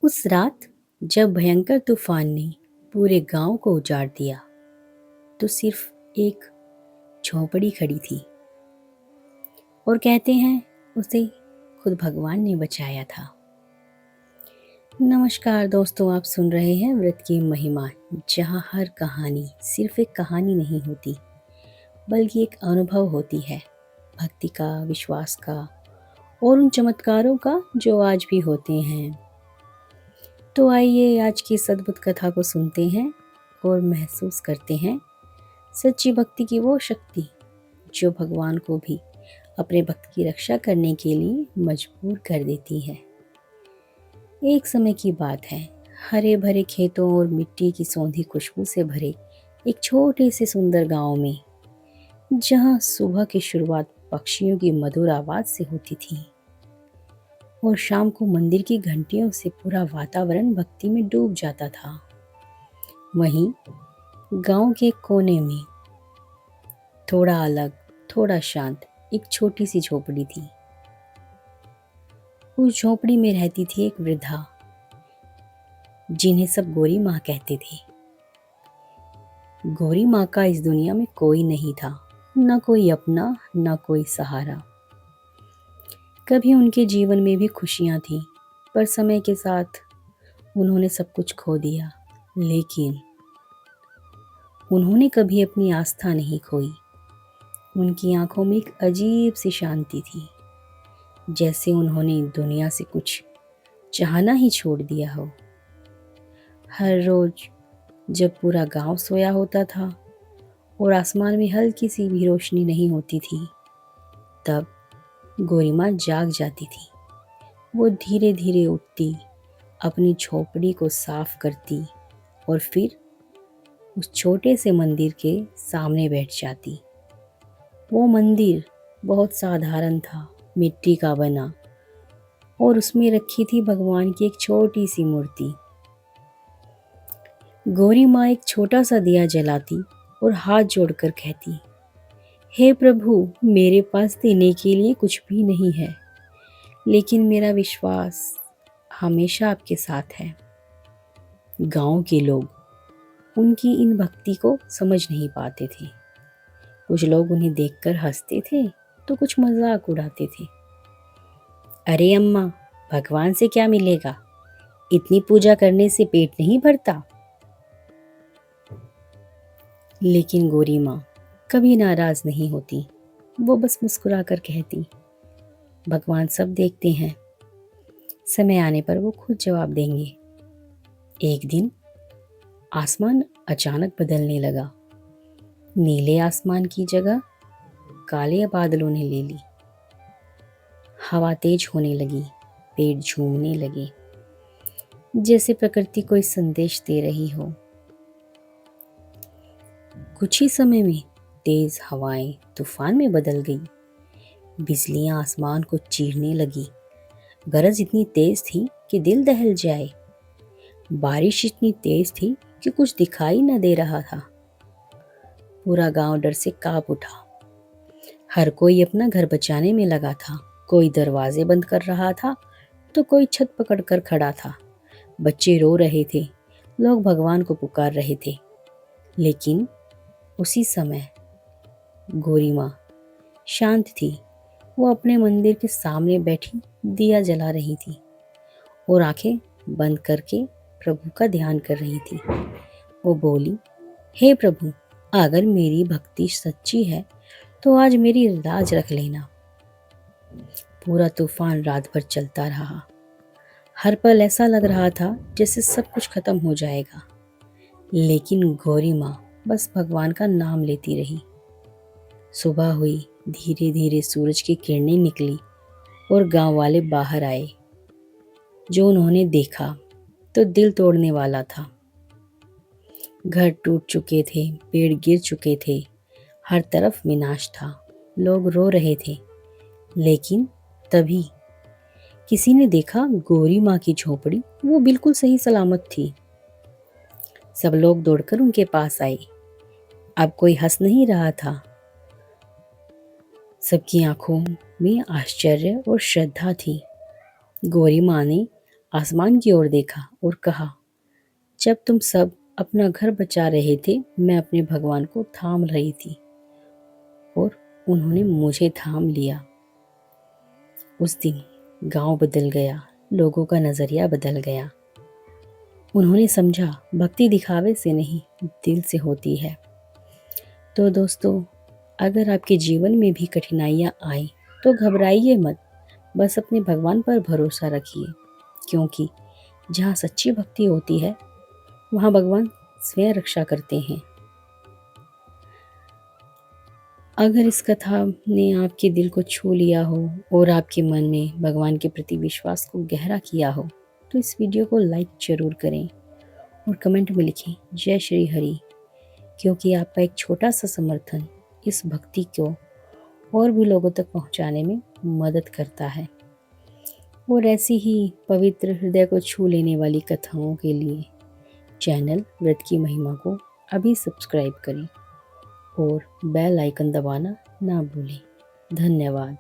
उस रात जब भयंकर तूफान ने पूरे गांव को उजाड़ दिया तो सिर्फ एक झोंपड़ी खड़ी थी और कहते हैं उसे खुद भगवान ने बचाया था। नमस्कार दोस्तों, आप सुन रहे हैं व्रत की महिमा, जहां हर कहानी सिर्फ एक कहानी नहीं होती बल्कि एक अनुभव होती है, भक्ति का, विश्वास का और उन चमत्कारों का जो आज भी होते हैं। तो आइए आज की इस अद्भुत कथा को सुनते हैं और महसूस करते हैं सच्ची भक्ति की वो शक्ति जो भगवान को भी अपने भक्त की रक्षा करने के लिए मजबूर कर देती है। एक समय की बात है, हरे भरे खेतों और मिट्टी की सौंधी खुशबू से भरे एक छोटे से सुंदर गांव में, जहां सुबह की शुरुआत पक्षियों की मधुर आवाज से होती थी और शाम को मंदिर की घंटियों से पूरा वातावरण भक्ति में डूब जाता था। वहीं गांव के कोने में थोड़ा अलग, थोड़ा शांत एक छोटी सी झोपड़ी थी। उस झोपड़ी में रहती थी एक वृद्धा जिन्हें सब गोरी माँ कहते थे। गोरी माँ का इस दुनिया में कोई नहीं था, न कोई अपना, न कोई सहारा। कभी उनके जीवन में भी खुशियाँ थीं, पर समय के साथ उन्होंने सब कुछ खो दिया। लेकिन उन्होंने कभी अपनी आस्था नहीं खोई। उनकी आंखों में एक अजीब सी शांति थी, जैसे उन्होंने दुनिया से कुछ चाहना ही छोड़ दिया हो। हर रोज जब पूरा गांव सोया होता था और आसमान में हल्की सी भी रोशनी नहीं होती थी, तब गोरी माँ जाग जाती थी। वो धीरे धीरे उठती, अपनी झोपड़ी को साफ करती और फिर उस छोटे से मंदिर के सामने बैठ जाती। वो मंदिर बहुत साधारण था, मिट्टी का बना, और उसमें रखी थी भगवान की एक छोटी सी मूर्ति। गोरी माँ एक छोटा सा दिया जलाती और हाथ जोड़कर कहती, हे प्रभु, मेरे पास देने के लिए कुछ भी नहीं है, लेकिन मेरा विश्वास हमेशा आपके साथ है। गांव के लोग उनकी इन भक्ति को समझ नहीं पाते थे। कुछ लोग उन्हें देखकर हंसते थे तो कुछ मजाक उड़ाते थे। अरे अम्मा, भगवान से क्या मिलेगा? इतनी पूजा करने से पेट नहीं भरता। लेकिन गोरी माँ कभी नाराज नहीं होती। वो बस मुस्कुराकर कहती, भगवान सब देखते हैं, समय आने पर वो खुद जवाब देंगे। एक दिन आसमान अचानक बदलने लगा। नीले आसमान की जगह काले बादलों ने ले ली। हवा तेज होने लगी, पेड़ झूमने लगे, जैसे प्रकृति कोई संदेश दे रही हो। कुछ ही समय में तेज हवाएं तूफान में बदल गई। बिजलियां आसमान को चीरने लगी। गरज इतनी तेज थी कि दिल दहल जाए। बारिश इतनी तेज थी कि कुछ दिखाई न दे रहा था। पूरा गांव डर से कांप उठा। हर कोई अपना घर बचाने में लगा था। कोई दरवाजे बंद कर रहा था तो कोई छत पकड़कर खड़ा था। बच्चे रो रहे थे, लोग भगवान को पुकार रहे थे। लेकिन उसी समय गोरी माँ शांत थी। वो अपने मंदिर के सामने बैठी दिया जला रही थी और आंखें बंद करके प्रभु का ध्यान कर रही थी। वो बोली, हे प्रभु, अगर मेरी भक्ति सच्ची है तो आज मेरी लाज रख लेना। पूरा तूफान रात भर चलता रहा। हर पल ऐसा लग रहा था जैसे सब कुछ खत्म हो जाएगा। लेकिन गौरी माँ बस भगवान का नाम लेती रही। सुबह हुई, धीरे धीरे सूरज की किरणें निकली और गांव वाले बाहर आए। जो उन्होंने देखा तो दिल तोड़ने वाला था। घर टूट चुके थे, पेड़ गिर चुके थे, हर तरफ विनाश था। लोग रो रहे थे। लेकिन तभी किसी ने देखा गोरी माँ की झोपड़ी, वो बिल्कुल सही सलामत थी। सब लोग दौड़कर उनके पास आए। अब कोई हंस नहीं रहा था। सबकी आंखों में आश्चर्य और श्रद्धा थी। गौरी माँ ने आसमान की ओर देखा और कहा, जब तुम सब अपना घर बचा रहे थे, मैं अपने भगवान को थाम रही थी और उन्होंने मुझे थाम लिया। उस दिन गांव बदल गया, लोगों का नजरिया बदल गया। उन्होंने समझा भक्ति दिखावे से नहीं, दिल से होती है। तो दोस्तों, अगर आपके जीवन में भी कठिनाइयाँ आए तो घबराइए मत, बस अपने भगवान पर भरोसा रखिए, क्योंकि जहाँ सच्ची भक्ति होती है वहाँ भगवान स्वयं रक्षा करते हैं। अगर इस कथा ने आपके दिल को छू लिया हो और आपके मन में भगवान के प्रति विश्वास को गहरा किया हो, तो इस वीडियो को लाइक जरूर करें और कमेंट में लिखें जय श्री हरि, क्योंकि आपका एक छोटा सा समर्थन इस भक्ति को और भी लोगों तक पहुंचाने में मदद करता है। और ऐसी ही पवित्र हृदय को छू लेने वाली कथाओं के लिए चैनल व्रत की महिमा को अभी सब्सक्राइब करें और बेल आइकन दबाना ना भूलें। धन्यवाद।